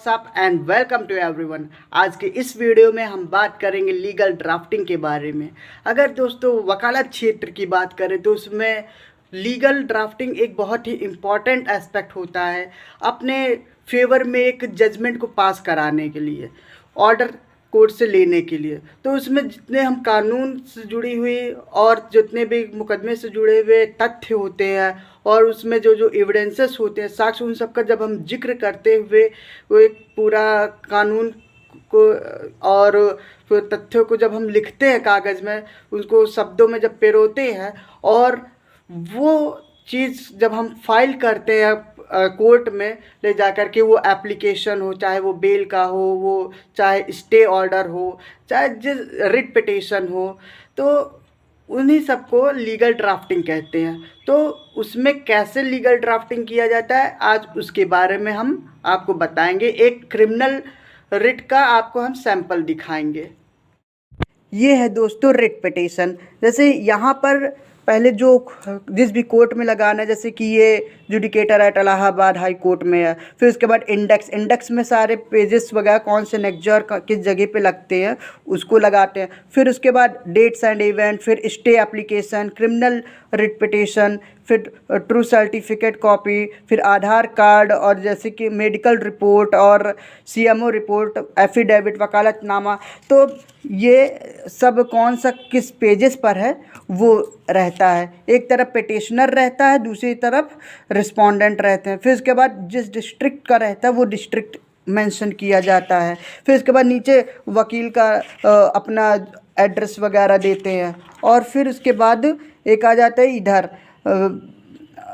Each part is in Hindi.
WhatsApp and welcome to everyone. आज के इस वीडियो में हम बात करेंगे लीगल ड्राफ्टिंग के बारे में। अगर दोस्तों वकालत क्षेत्र की बात करें तो उसमें लीगल ड्राफ्टिंग एक बहुत ही इम्पॉर्टेंट एस्पेक्ट होता है अपने फेवर में एक जजमेंट को पास कराने के लिए, ऑर्डर कोर्ट से लेने के लिए। तो उसमें जितने हम कानून से जुड़ी हुई और जितने भी मुकदमे से जुड़े हुए तथ्य होते हैं और उसमें जो जो एविडेंसेस होते हैं, साक्ष्य, उन सब का जब हम जिक्र करते हुए वो एक पूरा कानून को और फिर तथ्यों को जब हम लिखते हैं कागज़ में, उसको शब्दों में जब पिरोते हैं और वो चीज़ जब हम फाइल करते हैं कोर्ट में ले जा कर के, वो एप्लीकेशन हो, चाहे वो बेल का हो, वो चाहे स्टे ऑर्डर हो, चाहे जिस रिट पिटीशन हो, तो उन्हीं सबको लीगल ड्राफ्टिंग कहते हैं। तो उसमें कैसे लीगल ड्राफ्टिंग किया जाता है, आज उसके बारे में हम आपको बताएंगे। एक क्रिमिनल रिट का आपको हम सैंपल दिखाएंगे। ये है दोस्तों रिट पिटीशन। जैसे यहाँ पर पहले जो जिस भी कोर्ट में लगाना है, जैसे कि ये जुडिकेटर एट इलाहाबाद हाई कोर्ट में है। फिर उसके बाद इंडेक्स में सारे पेजेस वगैरह कौन से नेक्चर किस जगह पे लगते हैं उसको लगाते हैं। फिर उसके बाद डेट्स एंड इवेंट, फिर stay application, criminal writ petition, फिर ट्रू सर्टिफिकेट कॉपी, फिर आधार कार्ड, और जैसे कि मेडिकल रिपोर्ट और सीएमओ रिपोर्ट, एफिडेविट, वकालतनामा। तो ये सब कौन सा किस पेजेस पर है वो रहता है। एक तरफ पिटिशनर रहता है, दूसरी तरफ रिस्पोंडेंट रहते हैं। फिर उसके बाद जिस डिस्ट्रिक्ट का रहता है वो डिस्ट्रिक्ट मेंशन किया जाता है। फिर उसके बाद नीचे वकील का अपना एड्रेस वगैरह देते हैं। और फिर उसके बाद एक आ जाता है, इधर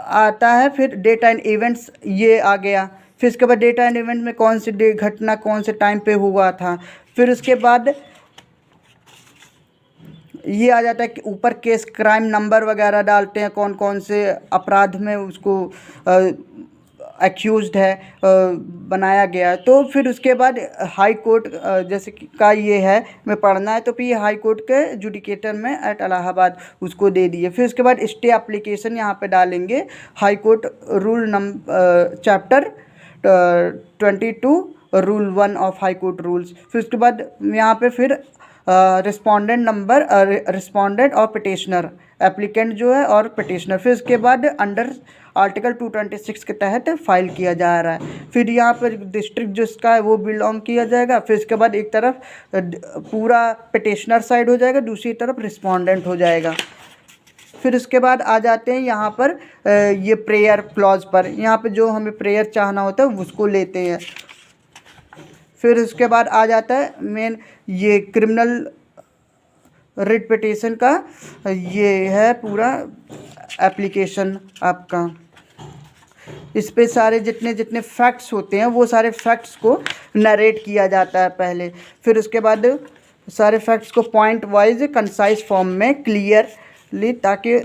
आता है फिर डेट एंड इवेंट्स, ये आ गया। फिर उसके बाद डेट एंड इवेंट में कौन सी घटना कौन से टाइम पे हुआ था। फिर उसके बाद ये आ जाता है कि ऊपर केस क्राइम नंबर वगैरह डालते हैं, कौन कौन से अपराध में उसको एक्यूज्ड है, बनाया गया। तो फिर उसके बाद हाई कोर्ट जैसे का ये है में पढ़ना है, तो फिर ये हाई कोर्ट के जुडिकेटर में एट इलाहाबाद उसको दे दिए। फिर उसके बाद स्टे एप्लीकेशन यहाँ पे डालेंगे, high court rule chapter 22 rule 1 of high court rules. फिर उसके बाद यहाँ पे फिर रिस्पोंडेंट नंबर, रिस्पोंडेंट और पिटिशनर, एप्लीकेंट जो है और पिटिशनर। फिर उसके बाद अंडर आर्टिकल 226 के तहत फाइल किया जा रहा है। फिर यहाँ पर डिस्ट्रिक्ट जो इसका है वो बिलोंग किया जाएगा। फिर उसके बाद एक तरफ पूरा पिटिशनर साइड हो जाएगा, दूसरी तरफ रिस्पोंडेंट हो जाएगा। फिर उसके बाद आ जाते हैं यहाँ पर ये प्रेयर क्लॉज पर। यहाँ पे जो हमें प्रेयर चाहना होता है उसको लेते हैं। फिर उसके बाद आ जाता है मेन ये क्रिमिनल रिट पिटीशन का, ये है पूरा एप्लीकेशन आपका। इस पे सारे जितने जितने फैक्ट्स होते हैं वो सारे फैक्ट्स को नरेट किया जाता है पहले। फिर उसके बाद सारे फैक्ट्स को पॉइंट वाइज कंसाइज फॉर्म में क्लियरली, ताकि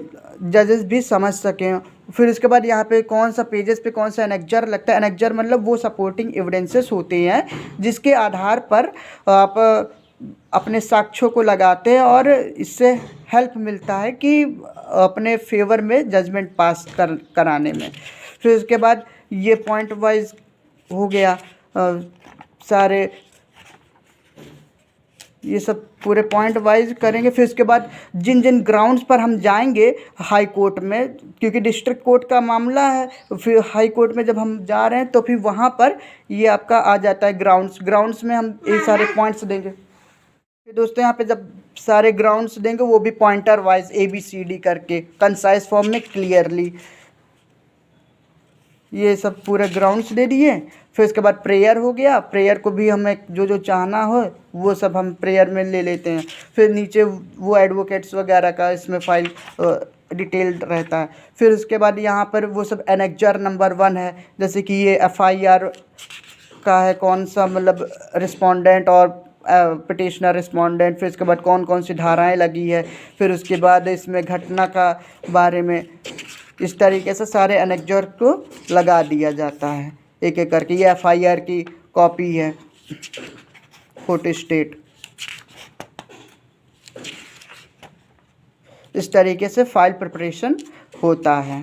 जजेस भी समझ सकें। फिर उसके बाद यहाँ पे कौन सा पेजेस पे कौन सा एनेक्जर लगता है। एनेक्जर मतलब वो सपोर्टिंग एविडेंसेस होते हैं जिसके आधार पर आप अपने साक्ष्यों को लगाते हैं और इससे हेल्प मिलता है कि अपने फेवर में जजमेंट पास कराने में। फिर उसके बाद ये पॉइंट वाइज हो गया, सारे ये सब पूरे पॉइंट वाइज करेंगे। फिर उसके बाद जिन जिन ग्राउंड्स पर हम जाएंगे हाई कोर्ट में, क्योंकि डिस्ट्रिक्ट कोर्ट का मामला है, फिर हाई कोर्ट में जब हम जा रहे हैं तो फिर वहाँ पर ये आपका आ जाता है ग्राउंड्स में हम ये सारे पॉइंट्स देंगे। फिर दोस्तों यहाँ पे जब सारे ग्राउंड्स देंगे वो भी पॉइंटर वाइज ABCD करके कंसाइज फॉर्म में क्लियरली, ये सब पूरे ग्राउंड्स दे दिए। फिर उसके बाद प्रेयर हो गया। प्रेयर को भी हमें जो जो चाहना हो वो सब हम प्रेयर में ले लेते हैं। फिर नीचे वो एडवोकेट्स वगैरह का इसमें फाइल डिटेल्ड रहता है। फिर उसके बाद यहाँ पर वो सब एनेक्जर नंबर 1 है, जैसे कि ये FIR का है, कौन सा मतलब रिस्पोंडेंट और पिटिशनर रिस्पोंडेंट। फिर उसके बाद कौन कौन सी धाराएँ लगी है। फिर उसके बाद इसमें घटना का बारे में, इस तरीके से सारे एनेक्जर को लगा दिया जाता है एक एक करके। ये FIR की कॉपी है, फोटो स्टेट। इस तरीके से फाइल प्रिपरेशन होता है।